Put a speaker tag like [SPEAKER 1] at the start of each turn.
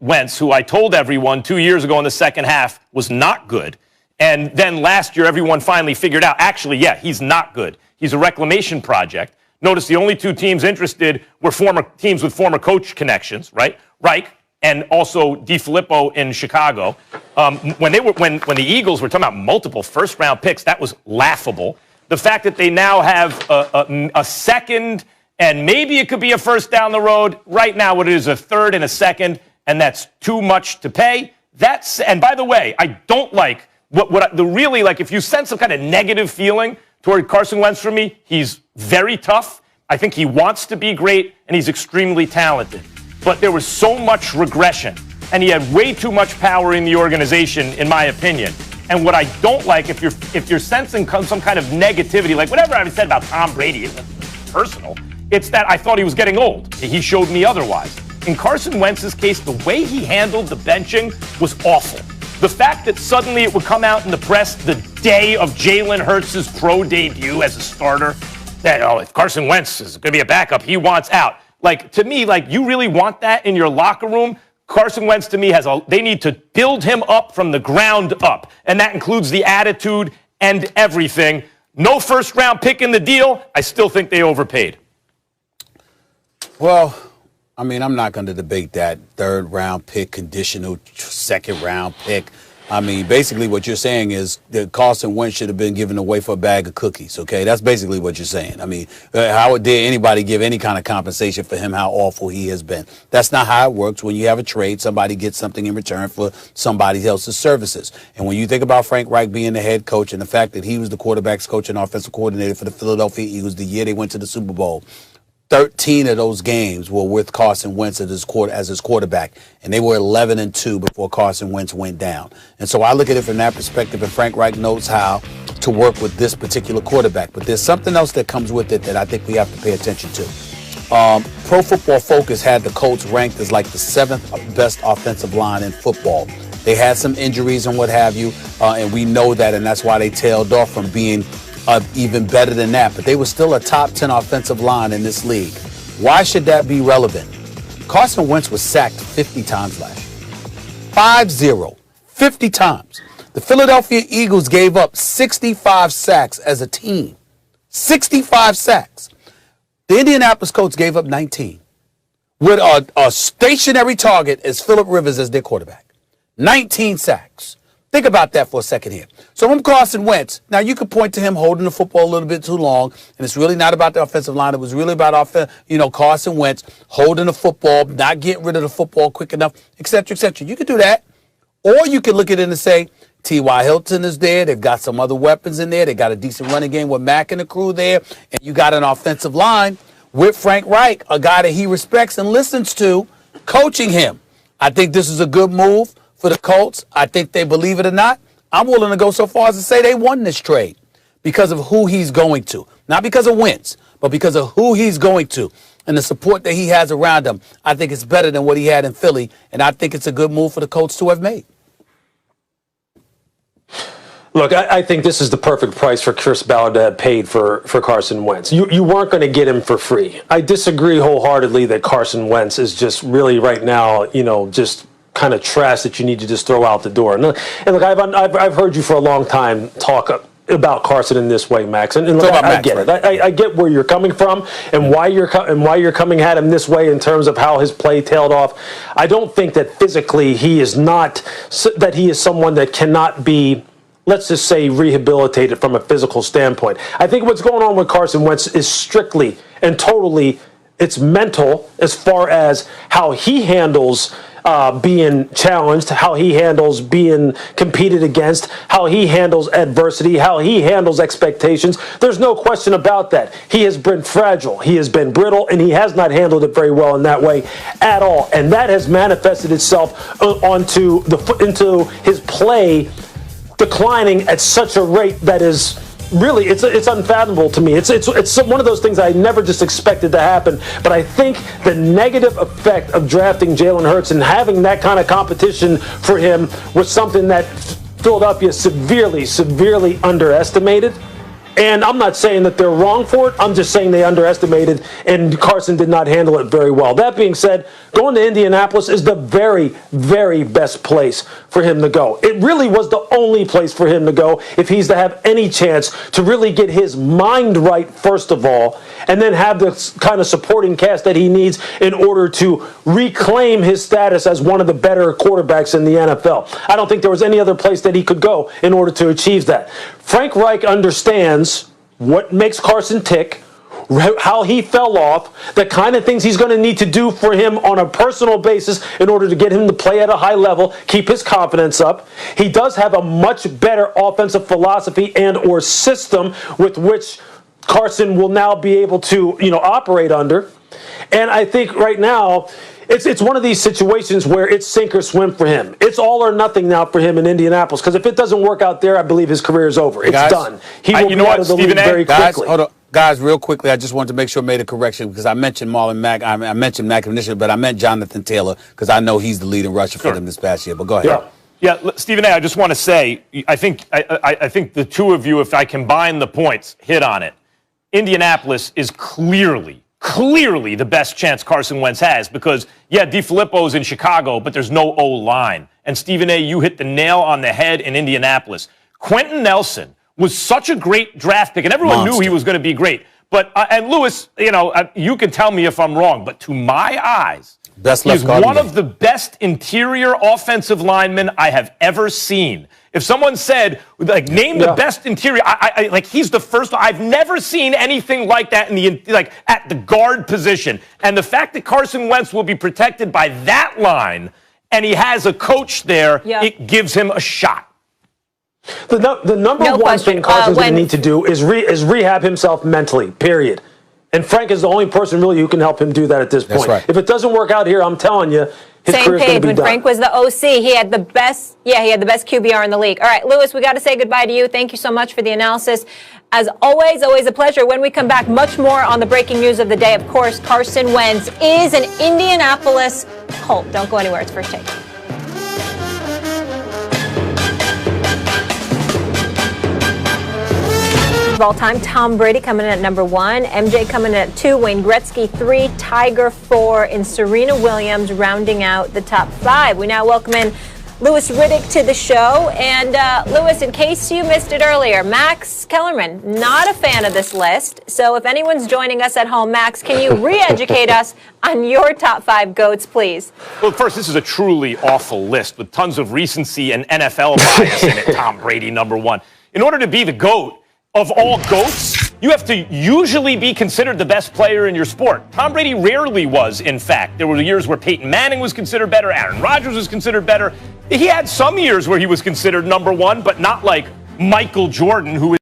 [SPEAKER 1] Wentz, who I told everyone 2 years ago in the second half was not good. And then last year, everyone finally figured out, actually, yeah, he's not good. He's a reclamation project. Notice the only two teams interested were former teams with former coach connections, right? Reich and also DiFilippo in Chicago. When the Eagles were talking about multiple first-round picks, that was laughable. The fact that they now have a second, and maybe it could be a first down the road. Right now, it is a third and a second, and that's too much to pay. And by the way, I don't like if you sense some kind of negative feeling toward Carson Wentz for me, he's very tough. I think he wants to be great, and he's extremely talented. But there was so much regression, and he had way too much power in the organization, in my opinion. And what I don't like, if you're sensing some kind of negativity, like whatever I said about Tom Brady isn't personal, it's that I thought he was getting old. He showed me otherwise. In Carson Wentz's case, the way he handled the benching was awful. The fact that suddenly it would come out in the press the day of Jalen Hurts' pro debut as a starter, that, if Carson Wentz is going to be a backup, he wants out. To me, you really want that in your locker room? Carson Wentz, to me, they need to build him up from the ground up. And that includes the attitude and everything. No first-round pick in the deal. I still think they overpaid.
[SPEAKER 2] Well, I mean, I'm not going to debate that third-round pick, conditional second-round pick. I mean, basically what you're saying is that Carson Wentz should have been given away for a bag of cookies, okay? That's basically what you're saying. I mean, how dare anybody give any kind of compensation for him, how awful he has been? That's not how it works. When you have a trade, somebody gets something in return for somebody else's services. And when you think about Frank Reich being the head coach and the fact that he was the quarterback's coach and offensive coordinator for the Philadelphia Eagles the year they went to the Super Bowl, 13 of those games were with Carson Wentz as his quarterback, and they were 11-2 before Carson Wentz went down. And so I look at it from that perspective, and Frank Reich knows how to work with this particular quarterback. But there's something else that comes with it that I think we have to pay attention to. Pro Football Focus had the Colts ranked as like the 7th best offensive line in football. They had some injuries and what have you, and we know that, and that's why they tailed off from being even better than that, but they were still a top 10 offensive line in this league. Why should that be relevant? Carson Wentz was sacked 50 times last year. 5-0. 50 times. The Philadelphia Eagles gave up 65 sacks as a team. 65 sacks. The Indianapolis Colts gave up 19. With a stationary target as Phillip Rivers as their quarterback. 19 sacks. Think about that for a second here. So from Carson Wentz, now you could point to him holding the football a little bit too long, and it's really not about the offensive line. It was really about Carson Wentz holding the football, not getting rid of the football quick enough, et cetera, et cetera. You could do that. Or you could look at it and say, T.Y. Hilton is there. They've got some other weapons in there. They got a decent running game with Mack and the crew there. And you got an offensive line with Frank Reich, a guy that he respects and listens to, coaching him. I think this is a good move for the Colts. I think they believe it or not. I'm willing to go so far as to say they won this trade because of who he's going to. Not because of Wentz, but because of who he's going to and the support that he has around him. I think it's better than what he had in Philly, and I think it's a good move for the Colts to have made.
[SPEAKER 3] Look, I think this is the perfect price for Chris Ballard to have paid for Carson Wentz. You weren't going to get him for free. I disagree wholeheartedly that Carson Wentz is just really right now, just kind of trash that you need to just throw out the door. And look, I've heard you for a long time talk about Carson in this way, Max. And look, I get it. I get where you're coming from and why you're coming at him this way in terms of how his play tailed off. I don't think that physically he is someone that cannot be, let's just say, rehabilitated from a physical standpoint. I think what's going on with Carson Wentz is strictly and totally it's mental as far as how he handles being challenged, how he handles being competed against, how he handles adversity, how he handles expectations. There's no question about that. He has been fragile, he has been brittle, and he has not handled it very well in that way at all. And that has manifested itself into his play declining at such a rate that is really, it's unfathomable to me. It's one of those things I never just expected to happen. But I think the negative effect of drafting Jalen Hurts and having that kind of competition for him was something that Philadelphia severely underestimated. And I'm not saying that they're wrong for it. I'm just saying they underestimated, and Carson did not handle it very well. That being said, going to Indianapolis is the very, very best place for him to go. It really was the only place for him to go if he's to have any chance to really get his mind right, first of all, and then have the kind of supporting cast that he needs in order to reclaim his status as one of the better quarterbacks in the NFL. I don't think there was any other place that he could go in order to achieve that. Frank Reich understands what makes Carson tick, how he fell off, the kind of things he's going to need to do for him on a personal basis in order to get him to play at a high level, keep his confidence up. He does have a much better offensive philosophy and or system with which Carson will now be able to, operate under. And I think right now, it's one of these situations where it's sink or swim for him. It's all or nothing now for him in Indianapolis, because if it doesn't work out there, I believe his career is over. It's done. He will be out of the league very quickly.
[SPEAKER 2] Hold on. Guys, real quickly, I just wanted to make sure I made a correction because I mentioned Marlon Mack. I mentioned Mack initially, but I meant Jonathan Taylor because I know he's the leading rusher for them this past year. But go ahead.
[SPEAKER 1] Yeah, Stephen A., I just want to say, I think the two of you, if I combine the points, hit on it. Indianapolis is clearly the best chance Carson Wentz has because, DiFilippo's in Chicago, but there's no O-line. And Stephen A., you hit the nail on the head in Indianapolis. Quentin Nelson was such a great draft pick, and everyone knew he was going to be great. But, and Lewis, you can tell me if I'm wrong, but to my eyes, he's one of the best interior offensive linemen I have ever seen. If someone said, name the best interior, he's the first. I've never seen anything like that at the guard position. And the fact that Carson Wentz will be protected by that line, and he has a coach there, it gives him a shot.
[SPEAKER 3] The number one thing Carson's going to need to do is rehab himself mentally, period. And Frank is the only person really who can help him do that at this point.
[SPEAKER 2] That's right.
[SPEAKER 3] If it doesn't work out here, I'm telling you, his
[SPEAKER 4] Same
[SPEAKER 3] career's going to
[SPEAKER 4] page.
[SPEAKER 3] be
[SPEAKER 4] When
[SPEAKER 3] done.
[SPEAKER 4] Frank was the OC, he had the best QBR in the league. All right, Lewis, we got to say goodbye to you. Thank you so much for the analysis. As always a pleasure. When we come back, much more on the breaking news of the day. Of course, Carson Wentz is an Indianapolis Colt. Don't go anywhere. It's First Take. Of all time, Tom Brady coming in at number 1, MJ coming in at 2, Wayne Gretzky 3, Tiger 4, and Serena Williams rounding out the top 5. We now welcome in Louis Riddick to the show. And Louis, in case you missed it earlier, Max Kellerman, not a fan of this list. So if anyone's joining us at home, Max, can you re-educate us on your top 5 GOATs, please?
[SPEAKER 1] Well, first, this is a truly awful list with tons of recency and NFL bias in it. Tom Brady, number 1. In order to be the GOAT of all GOATs, you have to usually be considered the best player in your sport. Tom Brady rarely was, in fact. There were years where Peyton Manning was considered better, Aaron Rodgers was considered better. He had some years where he was considered number 1, but not like Michael Jordan, who